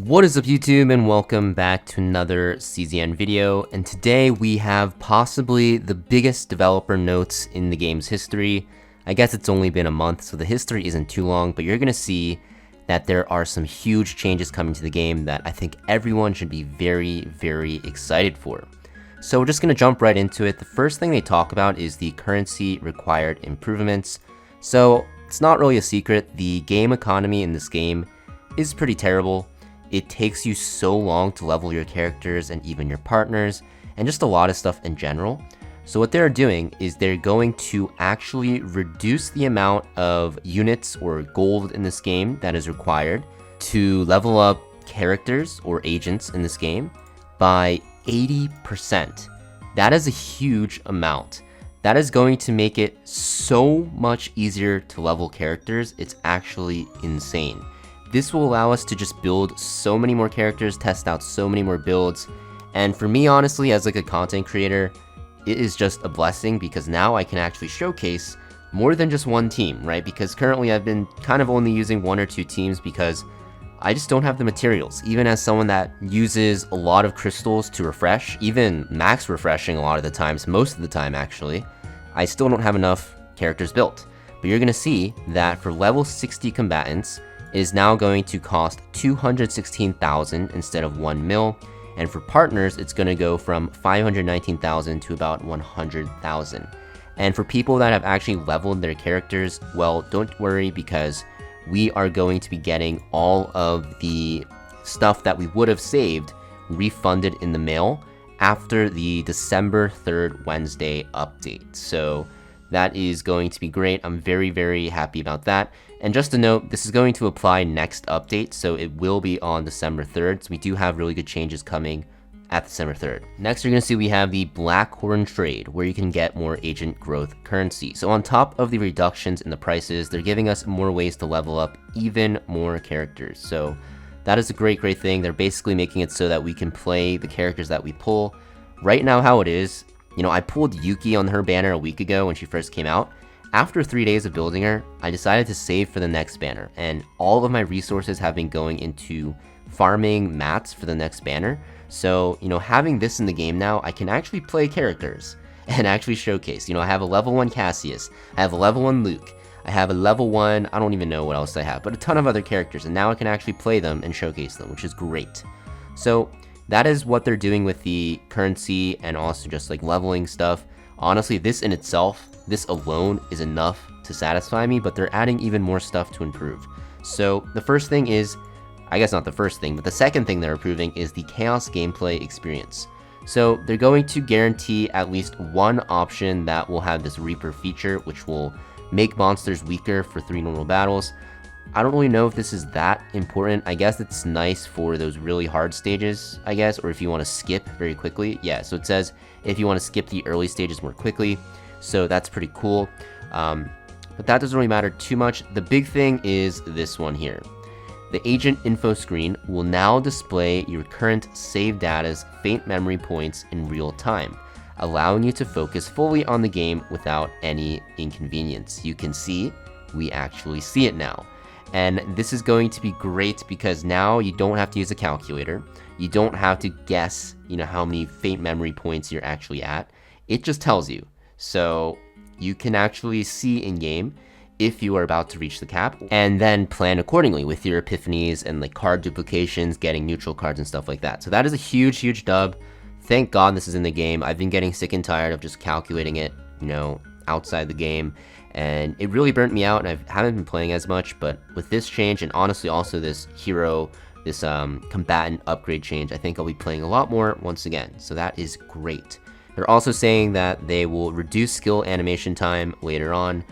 What is up YouTube, and welcome back to another CZN video, and today we have possibly the biggest developer notes in the game's history. I guess it's only been a month, so the history isn't too long, but you're going to see that there are some huge changes coming to the game that I think everyone should be very excited for. So we're just going to jump right into it. The first thing they talk about is the currency required improvements. So it's not really a secret, the game economy in this game is pretty terrible. It takes you so long to level your characters and even your partners, and just a lot of stuff in general. So what they're doing is they're going to actually reduce the amount of units or gold in this game that is required to level up characters or agents in this game by 80%. That is a huge amount. That is going to make it so much easier to level characters. It's actually insane. This will allow us to just build so many more characters, test out so many more builds, and for me, honestly, as like a content creator, it is just a blessing because now I can actually showcase more than just one team, right? Because currently I've been kind of only using one or two teams because I just don't have the materials. Even as someone that uses a lot of crystals to refresh, even max refreshing a lot of the times, most of the time actually, I still don't have enough characters built. But you're gonna see that for level 60 combatants, it is now going to cost 216,000 instead of 1 mil, and for partners it's going to go from 519,000 to about 100,000. And for people that have actually leveled their characters, well, don't worry because we are going to be getting all of the stuff that we would have saved refunded in the mail after the December 3rd Wednesday update. So that is going to be great. I'm very happy about that. And just a note, this is going to apply next update, so it will be on December 3rd. So we do have really good changes coming at December 3rd. Next, you're going to see we have the Blackhorn Trade, where you can get more agent growth currency. So on top of the reductions in the prices, they're giving us more ways to level up even more characters. So that is a great thing. They're basically making it so that we can play the characters that we pull. Right now, how it is, you know, I pulled Yuki on her banner a week ago when she first came out. After 3 days of building her, I decided to save for the next banner, and all of my resources have been going into farming mats for the next banner. So, you know, having this in the game now, I can actually play characters and actually showcase. You know, I have a level 1 Cassius, I have a level 1 Luke, I have a level 1, I don't even know what else I have, but a ton of other characters, and now I can actually play them and showcase them, which is great. So that is what they're doing with the currency and also just like leveling stuff. Honestly, this in itself, this alone is enough to satisfy me, but they're adding even more stuff to improve. So the first thing is, I guess not the first thing, but the second thing they're improving is the chaos gameplay experience. So they're going to guarantee at least one option that will have this Reaper feature, which will make monsters weaker for 3 normal battles. I don't really know if this is that important. I guess it's nice for those really hard stages, I guess, or if you want to skip very quickly. Yeah, so it says if you want to skip the early stages more quickly, so that's pretty cool. But that doesn't really matter too much. The big thing is this one here. The agent info screen will now display your current save data's faint memory points in real time, allowing you to focus fully on the game without any inconvenience. You can see, we actually see it now. And this is going to be great because now you don't have to use a calculator. You don't have to guess, you know, how many faint memory points you're actually at. It just tells you. So you can actually see in game if you are about to reach the cap and then plan accordingly with your epiphanies and like card duplications, getting neutral cards and stuff like that. So that is a huge dub. Thank God this is in the game. I've been getting sick and tired of just calculating it, you know, outside the game. And it really burnt me out, and I haven't been playing as much, but with this change, and honestly also this hero, this combatant upgrade change, I think I'll be playing a lot more once again, so that is great. They're also saying that they will reduce skill animation time later on.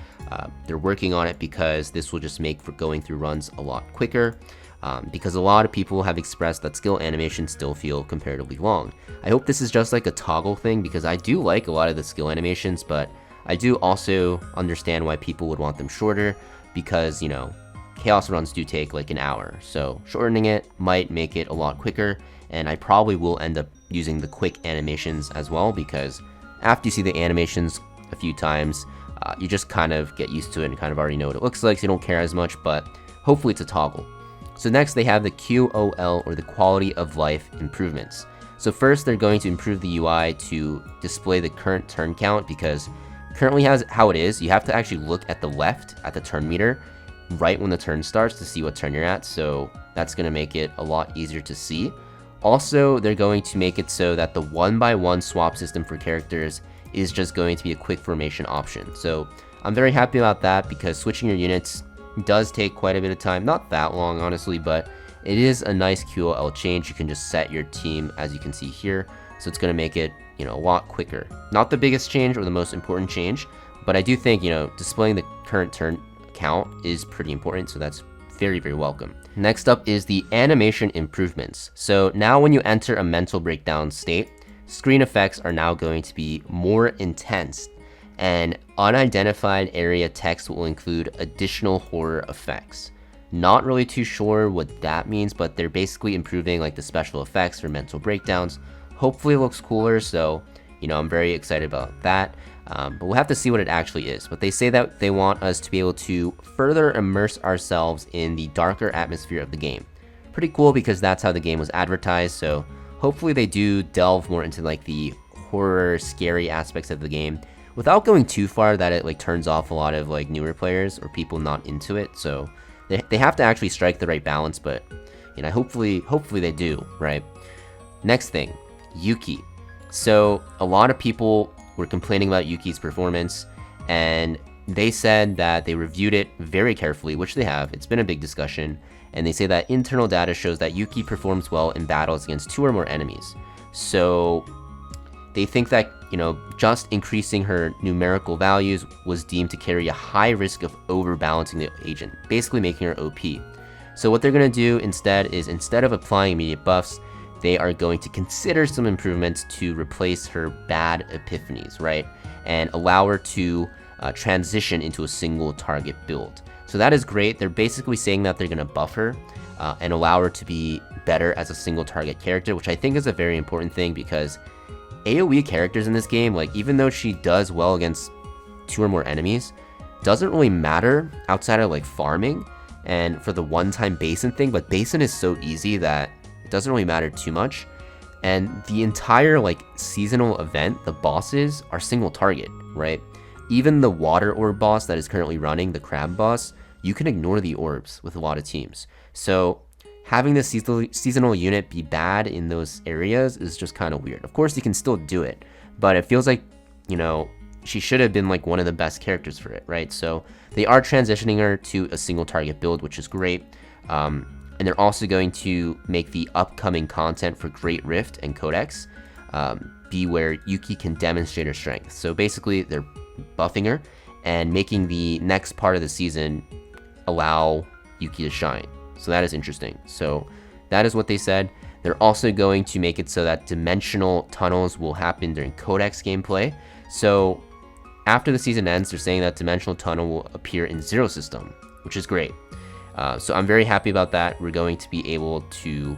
They're working on it because this will just make for going through runs a lot quicker, because a lot of people have expressed that skill animations still feel comparatively long. I hope this is just like a toggle thing, because I do like a lot of the skill animations, but I do also understand why people would want them shorter because, you know, chaos runs do take like an hour. So shortening it might make it a lot quicker, and I probably will end up using the quick animations as well because after you see the animations a few times, you just kind of get used to it and kind of already know what it looks like, so you don't care as much, but hopefully it's a toggle. So next they have the QOL, or the quality of life improvements. So first they're going to improve the UI to display the current turn count, because currently how it is, you have to actually look at the left at the turn meter right when the turn starts to see what turn you're at, so that's going to make it a lot easier to see. Also, they're going to make it so that the 1x1 swap system for characters is just going to be a quick formation option. So I'm very happy about that, because switching your units does take quite a bit of time. Not that long, honestly, but it is a nice QOL change. You can just set your team as you can see here, so it's going to make it, a lot quicker. Not the biggest change or the most important change, but I do think, displaying the current turn count is pretty important, so that's very, very welcome. Next up is the animation improvements. So now when you enter a mental breakdown state, screen effects are now going to be more intense, and unidentified area text will include additional horror effects. Not really too sure what that means, but they're basically improving like the special effects for mental breakdowns. Hopefully it looks cooler, so I'm very excited about that. But we'll have to see what it actually is. But they say that they want us to be able to further immerse ourselves in the darker atmosphere of the game. Pretty cool, because that's how the game was advertised, so hopefully they do delve more into like the horror, scary aspects of the game without going too far that it like turns off a lot of like newer players or people not into it. So they have to actually strike the right balance, but hopefully they do, right? Next thing, Yuki. So a lot of people were complaining about Yuki's performance, and they said that they reviewed it very carefully, which they have. It's been a big discussion, and they say that internal data shows that Yuki performs well in battles against 2 or more enemies. So they think that, just increasing her numerical values was deemed to carry a high risk of overbalancing the agent, basically making her OP. So what they're going to do instead is, instead of applying immediate buffs, they are going to consider some improvements to replace her bad epiphanies, right? And allow her to transition into a single target build. So that is great. They're basically saying that they're going to buff her and allow her to be better as a single target character, which I think is a very important thing, because AoE characters in this game, like even though she does well against 2 or more enemies, doesn't really matter outside of like farming and for the one-time basin thing, but basin is so easy that it doesn't really matter too much. And the entire like seasonal event, the bosses are single target, right? Even the water orb boss that is currently running, the crab boss, you can ignore the orbs with a lot of teams. So having the seasonal unit be bad in those areas is just kind of weird. Of course, you can still do it, but it feels like, she should have been like one of the best characters for it, right? So they are transitioning her to a single target build, which is great. And they're also going to make the upcoming content for Great Rift and Codex be where Yuki can demonstrate her strength. So basically, they're buffing her and making the next part of the season allow Yuki to shine. So that is interesting. So that is what they said. They're also going to make it so that dimensional tunnels will happen during Codex gameplay. So after the season ends, they're saying that dimensional tunnel will appear in Zero System, which is great. So I'm very happy about that. We're going to be able to,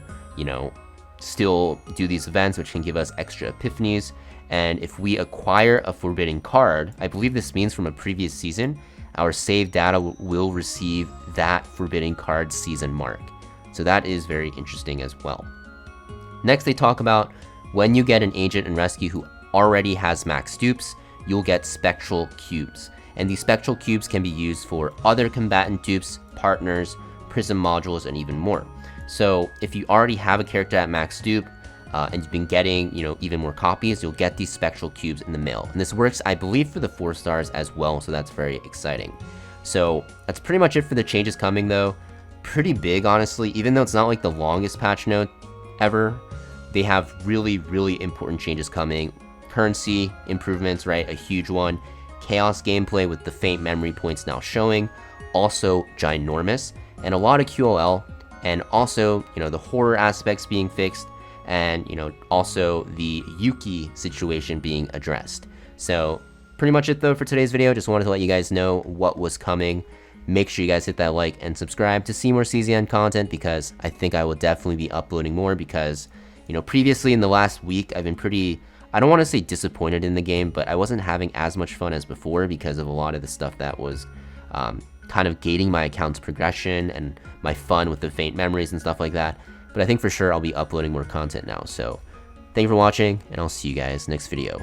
still do these events, which can give us extra epiphanies. And if we acquire a forbidden card, I believe this means from a previous season, our save data will receive that forbidden card season mark. So that is very interesting as well. Next, they talk about when you get an agent in rescue who already has max dupes, you'll get Spectral Cubes. And these Spectral Cubes can be used for other combatant dupes, partners, prism modules, and even more. So if you already have a character at max dupe, and you've been getting, even more copies, you'll get these Spectral Cubes in the mail. And this works, I believe, for the 4 stars as well, so that's very exciting. So that's pretty much it for the changes coming, though. Pretty big, honestly, even though it's not like the longest patch note ever. They have really, really important changes coming. Currency improvements, right? A huge one. Chaos gameplay with the faint memory points now showing, also ginormous, and a lot of QOL, and also, the horror aspects being fixed, and, also the Yuki situation being addressed. So pretty much it though for today's video. Just wanted to let you guys know what was coming. Make sure you guys hit that like and subscribe to see more CZN content, because I think I will definitely be uploading more, because, previously in the last week, I've been pretty, I don't want to say disappointed in the game, but I wasn't having as much fun as before because of a lot of the stuff that was, kind of gating my account's progression and my fun with the faint memories and stuff like that. But I think for sure I'll be uploading more content now. So thank you for watching, and I'll see you guys next video.